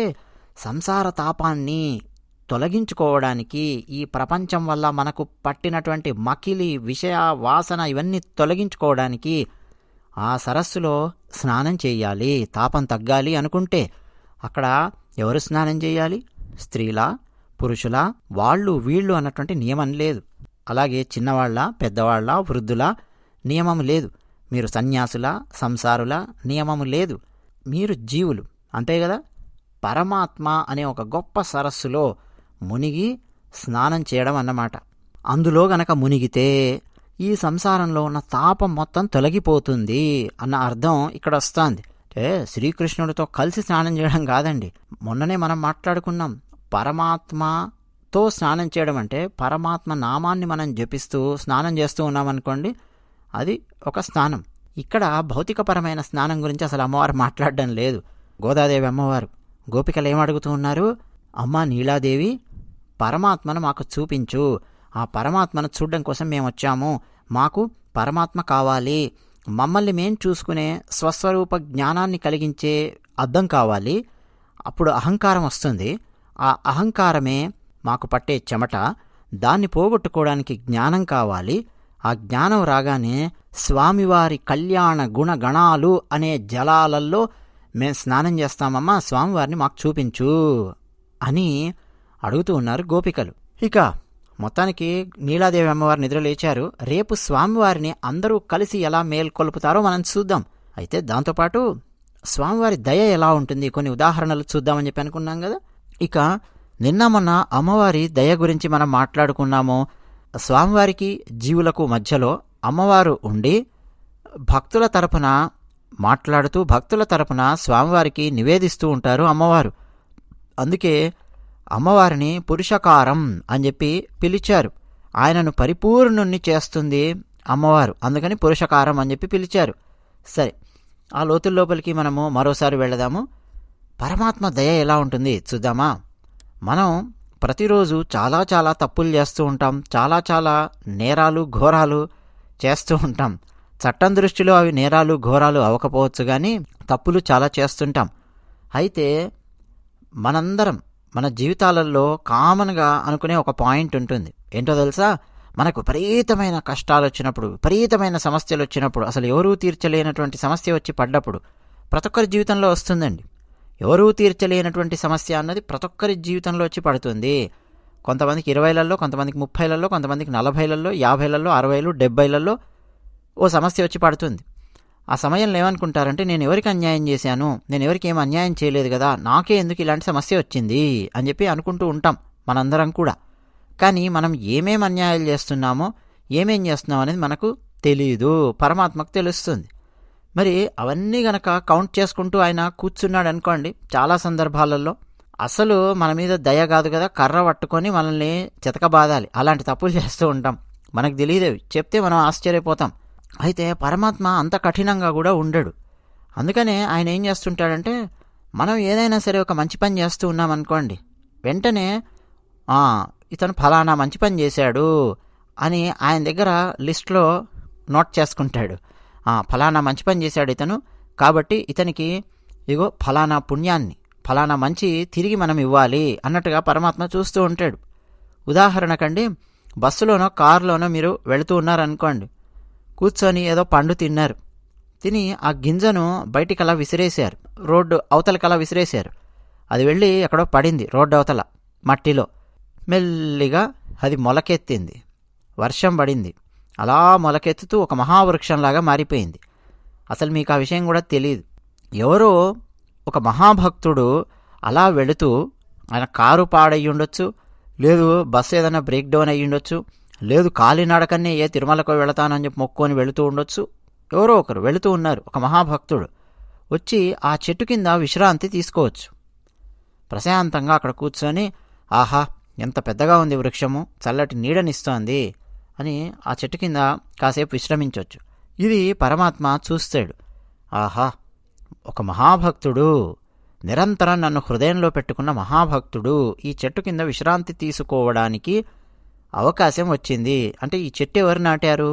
సంసార తాపాన్ని తొలగించుకోవడానికి, ఈ ప్రపంచం వల్ల మనకు పట్టినటువంటి మకిలి, విషయ, వాసన ఇవన్నీ తొలగించుకోవడానికి ఆ సరస్సులో స్నానం చేయాలి. తాపం తగ్గాలి అనుకుంటే అక్కడ ఎవరు స్నానం చేయాలి? స్త్రీలా, పురుషులా, వాళ్ళు వీళ్ళు అన్నటువంటి నియమం లేదు. అలాగే చిన్నవాళ్ళ, పెద్దవాళ్ళ, వృద్ధుల నియమం లేదు. మీరు సన్యాసుల, సంసారుల నియమము లేదు. మీరు జీవులు, అంతే కదా. పరమాత్మ అనే ఒక గొప్ప సరస్సులో మునిగి స్నానం చేయడం అన్నమాట. అందులో గనక మునిగితే ఈ సంసారంలో ఉన్న తాపం మొత్తం తొలగిపోతుంది అన్న అర్థం ఇక్కడ వస్తుంది. శ్రీకృష్ణుడితో కలిసి స్నానం చేయడం కాదండి. మొన్ననే మనం మాట్లాడుకున్నాం, పరమాత్మతో స్నానం చేయడం అంటే పరమాత్మ నామాన్ని మనం జపిస్తూ స్నానం చేస్తూ ఉన్నామనుకోండి, అది ఒక స్నానం. ఇక్కడ భౌతికపరమైన స్నానం గురించి అసలు అమ్మవారు మాట్లాడడం లేదు. గోదాదేవి అమ్మవారు గోపికలు ఏమడుగుతూ ఉన్నారు? అమ్మా నీలాదేవి, పరమాత్మను మాకు చూపించు, ఆ పరమాత్మను చూడడం కోసం మేము వచ్చాము, మాకు పరమాత్మ కావాలి, మమ్మల్ని మేం చూసుకునే స్వస్వరూప జ్ఞానాన్ని కలిగించే అద్దం కావాలి, అప్పుడు అహంకారం వస్తుంది, ఆ అహంకారమే మాకు పట్టే చెమట, దాన్ని పోగొట్టుకోవడానికి జ్ఞానం కావాలి, ఆ జ్ఞానం రాగానే స్వామివారి కళ్యాణ గుణగణాలు అనే జలాలలో మేం స్నానం చేస్తామమ్మా, స్వామివారిని మాకు చూపించు అని అడుగుతూ ఉన్నారు గోపికలు. ఇక మొత్తానికి నీలాదేవి అమ్మవారు నిద్రలేచారు. రేపు స్వామివారిని అందరూ కలిసి ఎలా మేల్కొల్పుతారో మనం చూద్దాం. అయితే దాంతోపాటు స్వామివారి దయ ఎలా ఉంటుంది కొన్ని ఉదాహరణలు చూద్దామని చెప్పి అనుకున్నాం కదా. ఇక నిన్న మొన్న అమ్మవారి దయ గురించి మనం మాట్లాడుకున్నాము. స్వామివారికి జీవులకు మధ్యలో అమ్మవారు ఉండి భక్తుల తరపున మాట్లాడుతూ భక్తుల తరపున స్వామివారికి నివేదిస్తూ ఉంటారు అమ్మవారు. అందుకే అమ్మవారిని పురుషకారం అని చెప్పి పిలిచారు. ఆయనను పరిపూర్ణుణ్ణి చేస్తుంది అమ్మవారు, అందుకని పురుషకారం అని చెప్పి పిలిచారు. సరే, ఆ లోతుల్లోపలికి మనము మరోసారి వెళదాము. పరమాత్మ దయ ఎలా ఉంటుంది చూద్దామా. మనం ప్రతిరోజు చాలా చాలా తప్పులు చేస్తూ ఉంటాం, చాలా నేరాలు ఘోరాలు చేస్తూ ఉంటాం. చట్టం దృష్టిలో అవి నేరాలు ఘోరాలు అవ్వకపోవచ్చు, కానీ తప్పులు చాలా చేస్తుంటాం. అయితే మనందరం మన జీవితాలలో కామన్గా అనుకునే ఒక పాయింట్ ఉంటుంది. ఏంటో తెలుసా? మనకు విపరీతమైన కష్టాలు వచ్చినప్పుడు, విపరీతమైన సమస్యలు వచ్చినప్పుడు, అసలు ఎవరూ తీర్చలేనటువంటి సమస్య వచ్చి పడ్డప్పుడు, ప్రతి ఒక్కరి జీవితంలో వస్తుందండి. ఎవరూ తీర్చలేనటువంటి సమస్య అన్నది ప్రతి ఒక్కరి జీవితంలో వచ్చి పడుతుంది. కొంతమందికి 20లలో, కొంతమందికి 30లలో, కొంతమందికి 40లలో, 50లలో, 60లు, 70లలో ఓ సమస్య వచ్చి పడుతుంది. ఆ సమయంలో ఏమనుకుంటారంటే, నేను ఎవరికి అన్యాయం చేశాను, నేను ఎవరికి ఏం అన్యాయం చేయలేదు కదా, నాకే ఎందుకు ఇలాంటి సమస్య వచ్చింది అని చెప్పి అనుకుంటూ ఉంటాం మనందరం కూడా. కానీ మనం ఏమేం అన్యాయాలు చేస్తున్నామో, ఏమేం చేస్తున్నాం అనేది మనకు తెలియదు, పరమాత్మకు తెలుస్తుంది. మరి అవన్నీ గనక కౌంట్ చేసుకుంటూ ఆయన కూర్చున్నాడు అనుకోండి, చాలా సందర్భాలలో అసలు మన మీద దయ కాదు కదా, కర్ర పట్టుకొని మనల్ని చితకబాదాలి. అలాంటి తప్పులు చేస్తూ ఉంటాం, మనకు తెలియదేవి, చెప్తే మనం ఆశ్చర్యపోతాం. అయితే పరమాత్మ అంత కఠినంగా కూడా ఉండడు. అందుకనే ఆయన ఏం చేస్తుంటాడంటే, మనం ఏదైనా సరే ఒక మంచి పని చేస్తూ ఉన్నామనుకోండి, వెంటనే ఇతను ఫలానా మంచి పని చేశాడు అని ఆయన దగ్గర లిస్ట్లో నోట్ చేసుకుంటాడు. ఫలానా మంచి పని చేశాడు ఇతను, కాబట్టి ఇతనికి ఇగో ఫలానా పుణ్యాన్ని, ఫలానా మంచి తిరిగి మనం ఇవ్వాలి అన్నట్టుగా పరమాత్మ చూస్తూ ఉంటాడు. ఉదాహరణకండి, బస్సులోనో కారులోనో మీరు వెళుతూ ఉన్నారనుకోండి, కూర్చొని ఏదో పండు తిన్నారు, తిని ఆ గింజను బయటికి అలా విసిరేశారు, రోడ్డు అవతలకలా విసిరేశారు. అది వెళ్ళి ఎక్కడో పడింది రోడ్డు అవతల మట్టిలో. మెల్లిగా అది మొలకెత్తింది, వర్షం పడింది, అలా మొలకెత్తుతూ ఒక మహావృక్షంలాగా మారిపోయింది. అసలు మీకు ఆ విషయం కూడా తెలియదు. ఎవరో ఒక మహాభక్తుడు అలా వెళుతూ, ఆయన కారు పాడయ్యి ఉండొచ్చు, లేదు బస్సు ఏదైనా బ్రేక్ డౌన్ అయ్యి ఉండొచ్చు, లేదు కాలినడకనే తిరుమలకు వెళతానని చెప్పి మొక్కుకొని వెళుతూ ఉండొచ్చు. ఎవరో ఒకరు వెళుతూ ఉన్నారు, ఒక మహాభక్తుడు వచ్చి ఆ చెట్టు కింద విశ్రాంతి తీసుకోవచ్చు. ప్రశాంతంగా అక్కడ కూర్చొని, ఆహా ఎంత పెద్దగా ఉంది వృక్షము, చల్లటి నీడనిస్తోంది అని ఆ చెట్టు కింద కాసేపు విశ్రమించవచ్చు. ఇది పరమాత్మ చూస్తాడు. ఆహా, ఒక మహాభక్తుడు, నిరంతరం నన్ను హృదయంలో పెట్టుకున్న మహాభక్తుడు ఈ చెట్టు కింద విశ్రాంతి తీసుకోవడానికి అవకాశం వచ్చింది. అంటే ఈ చెట్టు ఎవరు నాటారు?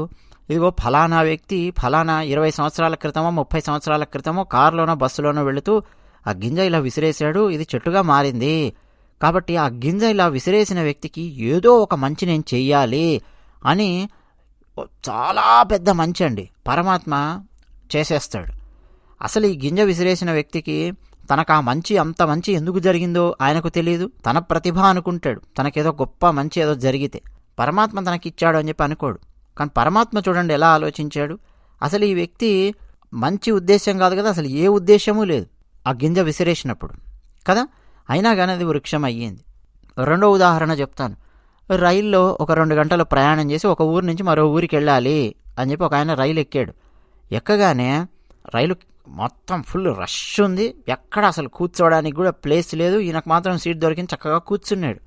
ఇదిగో ఫలానా వ్యక్తి ఫలానా 20 సంవత్సరాల క్రితమో 30 సంవత్సరాల క్రితమో కారులోనో బస్సులోనో వెళుతూ ఆ గింజ ఇలా విసిరేశాడు, ఇది చెట్టుగా మారింది. కాబట్టి ఆ గింజ ఇలా విసిరేసిన వ్యక్తికి ఏదో ఒక మంచి నేను చెయ్యాలి అని చాలా పెద్ద మంచి అండి పరమాత్మ చేసేస్తాడు. అసలు ఈ గింజ విసిరేసిన వ్యక్తికి తనకు ఆ మంచి, అంత మంచి ఎందుకు జరిగిందో ఆయనకు తెలియదు. తన ప్రతిభ అనుకుంటాడు, తనకేదో గొప్ప మంచి ఏదో జరిగితే పరమాత్మ తనకిచ్చాడు అని చెప్పి అనుకోడు. కానీ పరమాత్మ చూడండి ఎలా ఆలోచించాడు. అసలు ఈ వ్యక్తి మంచి ఉద్దేశం కాదు కదా, అసలు ఏ ఉద్దేశమూ లేదు ఆ గింజ విసిరేసినప్పుడు కదా, అయినా కానీ అది వృక్షం అయ్యింది. రెండో ఉదాహరణ చెప్తాను. రైల్లో ఒక 2 గంటలు ప్రయాణం చేసి ఒక ఊరి నుంచి మరో ఊరికి వెళ్ళాలి అని చెప్పి ఒక ఆయన రైలు ఎక్కాడు. ఎక్కగానే రైలు మొత్తం ఫుల్ రష్ ఉంది, ఎక్కడ అసలు కూర్చోవడానికి కూడా ప్లేస్ లేదు. ఈయనకు మాత్రం సీట్ దొరికింది, చక్కగా కూర్చున్నాడు.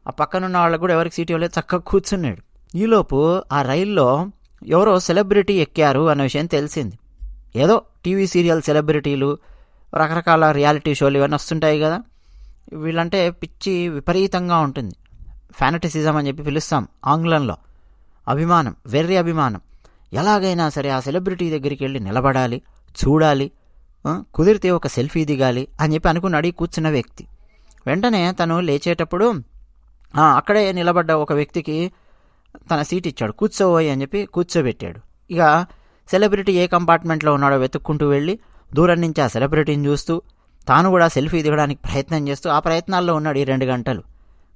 ఆ పక్కనున్న వాళ్ళకు కూడా ఎవరికి సీట్ ఇవ్వలేదు, చక్కగా కూర్చున్నాడు. ఈలోపు ఆ రైల్లో ఎవరో సెలబ్రిటీ ఎక్కారు అన్న విషయం తెలిసింది. ఏదో టీవీ సీరియల్ సెలబ్రిటీలు, రకరకాల రియాలిటీ షోలు ఇవన్నీ వస్తుంటాయి కదా, వీళ్ళంటే పిచ్చి విపరీతంగా ఉంటుంది. ఫ్యానటిసిజం అని చెప్పి పిలుస్తాం ఆంగ్లంలో. అభిమానం, వెర్రి అభిమానం. ఎలాగైనా సరే ఆ సెలబ్రిటీ దగ్గరికి వెళ్ళి నిలబడాలి, చూడాలి, కుదిరితే ఒక సెల్ఫీ దిగాలి అని చెప్పి అనుకుని అడిగి కూర్చున్న వ్యక్తి వెంటనే తను లేచేటప్పుడు అక్కడే నిలబడ్డ ఒక వ్యక్తికి తన సీట్ ఇచ్చాడు. కూర్చోబోయి అని చెప్పి కూర్చోబెట్టాడు. ఇక సెలబ్రిటీ ఏ కంపార్ట్మెంట్లో ఉన్నాడో వెతుక్కుంటూ వెళ్ళి దూరం నుంచి ఆ సెలబ్రిటీని చూస్తూ తాను కూడా సెల్ఫీ దిగడానికి ప్రయత్నం చేస్తూ ఆ ప్రయత్నాల్లో ఉన్నాడు ఈ 2 గంటలు.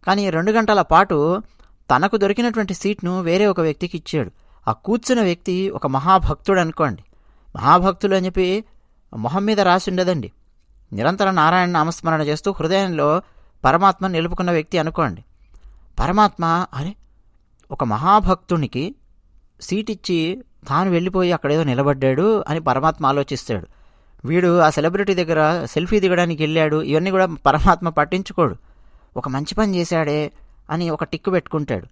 కానీ 2 గంటల పాటు తనకు దొరికినటువంటి సీట్ను వేరే ఒక వ్యక్తికి ఇచ్చాడు. ఆ కూర్చున్న వ్యక్తి ఒక మహాభక్తుడు అనుకోండి. మహాభక్తులు అని చెప్పి మొహం మీద రాసి ఉండదండి. నిరంతరం నారాయణ నామస్మరణ చేస్తూ హృదయంలో పరమాత్మ నిలుపుకున్న వ్యక్తి అనుకోండి. పరమాత్మ అరే ఒక మహాభక్తునికి సీట్ ఇచ్చి తాను వెళ్ళిపోయి అక్కడేదో నిలబడ్డాడు అని పరమాత్మ ఆలోచిస్తాడు. వీడు ఆ సెలబ్రిటీ దగ్గర సెల్ఫీ దిగడానికి వెళ్ళాడు, ఇవన్నీ కూడా పరమాత్మ పట్టించుకోడు. ఒక మంచి పని చేశాడే అని ఒక టిక్కు పెట్టుకుంటాడు.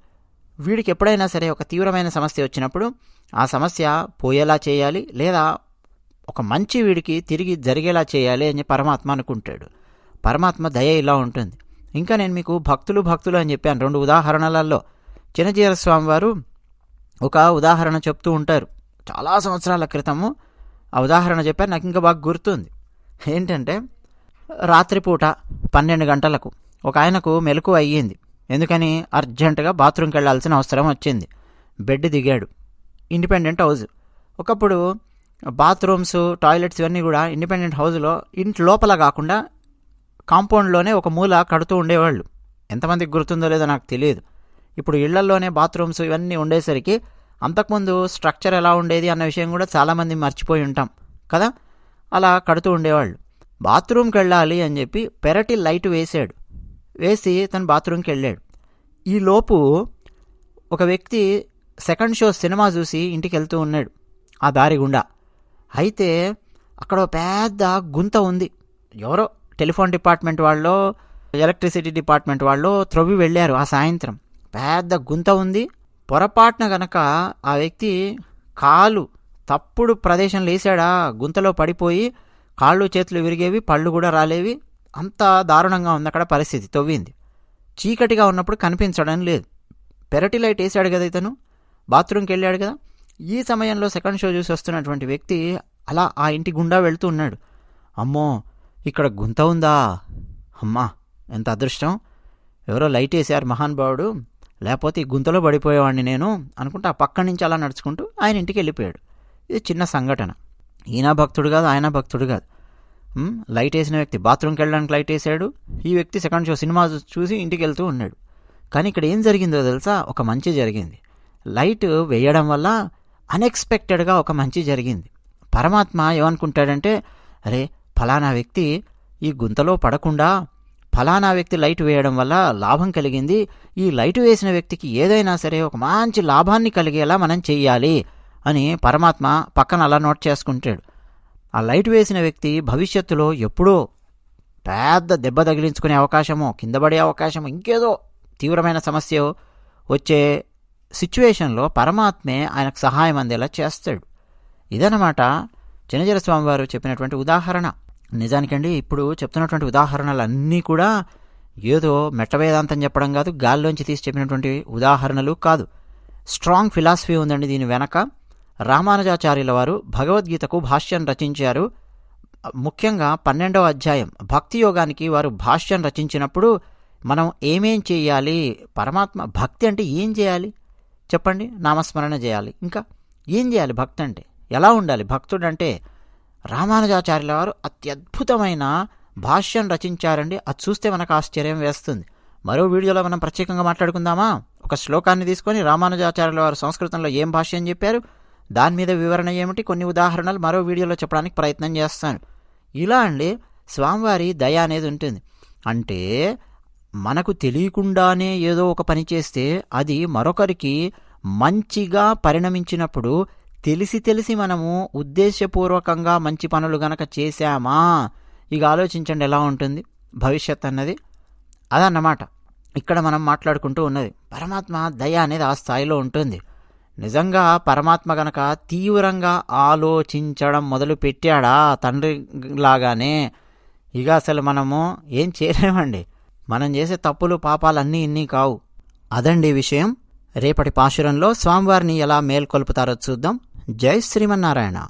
వీడికి ఎప్పుడైనా సరే ఒక తీవ్రమైన సమస్య వచ్చినప్పుడు ఆ సమస్య పోయేలా చేయాలి, లేదా ఒక మంచి వీడికి తిరిగి జరిగేలా చేయాలి అని పరమాత్మ అనుకుంటాడు. పరమాత్మ దయ ఇలా ఉంటుంది. ఇంకా నేను మీకు భక్తులు అని చెప్పాను 2 ఉదాహరణలలో. చిన్నజీర స్వామి వారు ఒక ఉదాహరణ చెప్తూ ఉంటారు. చాలా సంవత్సరాల క్రితము ఆ ఉదాహరణ చెప్పారు, నాకు ఇంకా బాగా గుర్తుంది. ఏంటంటే రాత్రిపూట 12 గంటలకు ఒక ఆయనకు మెలకువ అయ్యింది. ఎందుకని? అర్జెంటుగా బాత్రూమ్కి వెళ్ళాల్సిన అవసరం వచ్చింది. బెడ్ దిగాడు. Independent house. ఒకప్పుడు బాత్రూమ్స్, టాయిలెట్స్ ఇవన్నీ కూడా ఇండిపెండెంట్ హౌస్లో ఇంటి లోపల కాకుండా కాంపౌండ్లోనే ఒక మూల కడుతూ ఉండేవాళ్ళు. ఎంతమందికి గుర్తుందో లేదో నాకు తెలియదు. ఇప్పుడు ఇళ్లల్లోనే బాత్రూమ్స్ ఇవన్నీ ఉండేసరికి అంతకుముందు స్ట్రక్చర్ ఎలా ఉండేది అన్న విషయం కూడా చాలామంది మర్చిపోయి ఉంటాం కదా. అలా కడుతూ ఉండేవాళ్ళు. బాత్రూమ్కి వెళ్ళాలి అని చెప్పి పెరటి లైట్ వేసాడు. వేసి తను బాత్రూమ్కి వెళ్ళాడు. ఈలోపు ఒక వ్యక్తి సెకండ్ షో సినిమా చూసి ఇంటికి వెళ్తూ ఉన్నాడు ఆ దారి గుండా. అయితే అక్కడ పెద్ద గుంత ఉంది. ఎవరో టెలిఫోన్ డిపార్ట్మెంట్ వాళ్ళు, ఎలక్ట్రిసిటీ డిపార్ట్మెంట్ వాళ్ళు త్రవ్వి వెళ్ళారు ఆ సాయంత్రం. పెద్ద గుంత ఉంది. పొరపాటున గనక ఆ వ్యక్తి కాలు తప్పుడు ప్రదేశంలో వేసాడా, గుంతలో పడిపోయి కాళ్ళు చేతులు విరిగేవి, పళ్ళు కూడా రాలేవి. అంత దారుణంగా ఉంది అక్కడ పరిస్థితి. తవ్వింది. చీకటిగా ఉన్నప్పుడు కనిపించడం లేదు. పెరటి లైట్ వేసాడు కదా ఇతను, బాత్రూమ్కి వెళ్ళాడు కదా. ఈ సమయంలో సెకండ్ షో చూసి వస్తున్నటువంటి వ్యక్తి అలా ఆ ఇంటి గుండా వెళ్తూ ఉన్నాడు. అమ్మో ఇక్కడ గుంత ఉందా, అమ్మా ఎంత అదృష్టం, ఎవరో లైట్ వేసారు మహానుభావుడు, లేకపోతే ఈ గుంతలో పడిపోయేవాడిని నేను అనుకుంటే ఆ పక్క నుంచి అలా నడుచుకుంటూ ఆయన ఇంటికి వెళ్ళిపోయాడు. ఇది చిన్న సంఘటన. ఈయన భక్తుడు కాదు, ఆయన భక్తుడు కాదు. లైట్ వేసిన వ్యక్తి బాత్రూమ్కి వెళ్ళడానికి లైట్ వేసాడు. ఈ వ్యక్తి సెకండ్ షో సినిమా చూసి ఇంటికి వెళ్తూ ఉన్నాడు. కానీ ఇక్కడ ఏం జరిగిందో తెలుసా? ఒక మంచి జరిగింది. లైట్ వేయడం వల్ల అన్ఎక్స్పెక్టెడ్గా ఒక మంచి జరిగింది. పరమాత్మ ఏమనుకుంటాడంటే, అరే ఫలానా వ్యక్తి ఈ గుంతలో పడకుండా ఫలానా వ్యక్తి లైట్ వేయడం వల్ల లాభం కలిగింది, ఈ లైట్ వేసిన వ్యక్తికి ఏదైనా సరే ఒక మంచి లాభాన్ని కలిగేలా మనం చెయ్యాలి అని పరమాత్మ పక్కన అలా నోట్ చేసుకుంటాడు. ఆ లైట్ వేసిన వ్యక్తి భవిష్యత్తులో ఎప్పుడో పెద్ద దెబ్బ తగిలించుకునే అవకాశమో, కింద పడే అవకాశమో, ఇంకేదో తీవ్రమైన సమస్య వచ్చే సిచ్యువేషన్లో పరమాత్మే ఆయనకు సహాయం అందేలా చేస్తాడు. ఇదన్నమాట చిన్నజీర స్వామి వారు చెప్పినటువంటి ఉదాహరణ. నిజానికండి ఇప్పుడు చెప్తున్నటువంటి ఉదాహరణలన్నీ కూడా ఏదో మెట్టవేదాంతం చెప్పడం కాదు, గాల్లోంచి తీసి చెప్పినటువంటి ఉదాహరణలు కాదు. స్ట్రాంగ్ ఫిలాసఫీ ఉందండి దీని వెనక. రామానుజాచార్యుల వారు భగవద్గీతకు భాష్యం రచించారు. ముఖ్యంగా 12వ అధ్యాయం భక్తి యోగానికి వారు భాష్యం రచించినప్పుడు మనం ఏమేం చేయాలి, పరమాత్మ భక్తి అంటే ఏం చేయాలి చెప్పండి? నామస్మరణ చేయాలి. ఇంకా ఏం చేయాలి? భక్తి అంటే ఎలా ఉండాలి? భక్తుడు అంటే రామానుజాచార్యుల వారు అత్యద్భుతమైన భాష్యం రచించారండి. అది చూస్తే మనకు ఆశ్చర్యం వేస్తుంది. మరో వీడియోలో మనం ప్రత్యేకంగా మాట్లాడుకుందామా? ఒక శ్లోకాన్ని తీసుకొని రామానుజాచార్యుల వారు సంస్కృతంలో ఏం భాష్యం చెప్పారు, దాని మీద వివరణ ఏమిటి, కొన్ని ఉదాహరణలు మరో వీడియోలో చెప్పడానికి ప్రయత్నం చేస్తాను. ఇలా అండి స్వామివారి దయ అనేది ఉంటుంది. అంటే మనకు తెలియకుండానే ఏదో ఒక పని చేస్తే అది మరొకరికి మంచిగా పరిణమించినప్పుడు తెలిసి మనము ఉద్దేశపూర్వకంగా మంచి పనులు గనక చేశామా, ఇక ఆలోచించండి ఎలా ఉంటుంది భవిష్యత్ అన్నది. అదన్నమాట ఇక్కడ మనం మాట్లాడుకుంటూ ఉన్నది. పరమాత్మ దయ అనేది ఆ స్థాయిలో ఉంటుంది. నిజంగా పరమాత్మ గనక తీవ్రంగా ఆలోచించడం మొదలు పెట్టాడా తండ్రి లాగానే, ఇక అసలు మనము ఏం చేయలేమండి. మనం చేసే తప్పులు పాపాలన్నీ ఇన్ని కావు. అదండి విషయం. రేపటి పాశురంలో స్వామివారిని ఎలా మేల్కొల్పుతారో చూద్దాం. జై శ్రీమన్నారాయణ.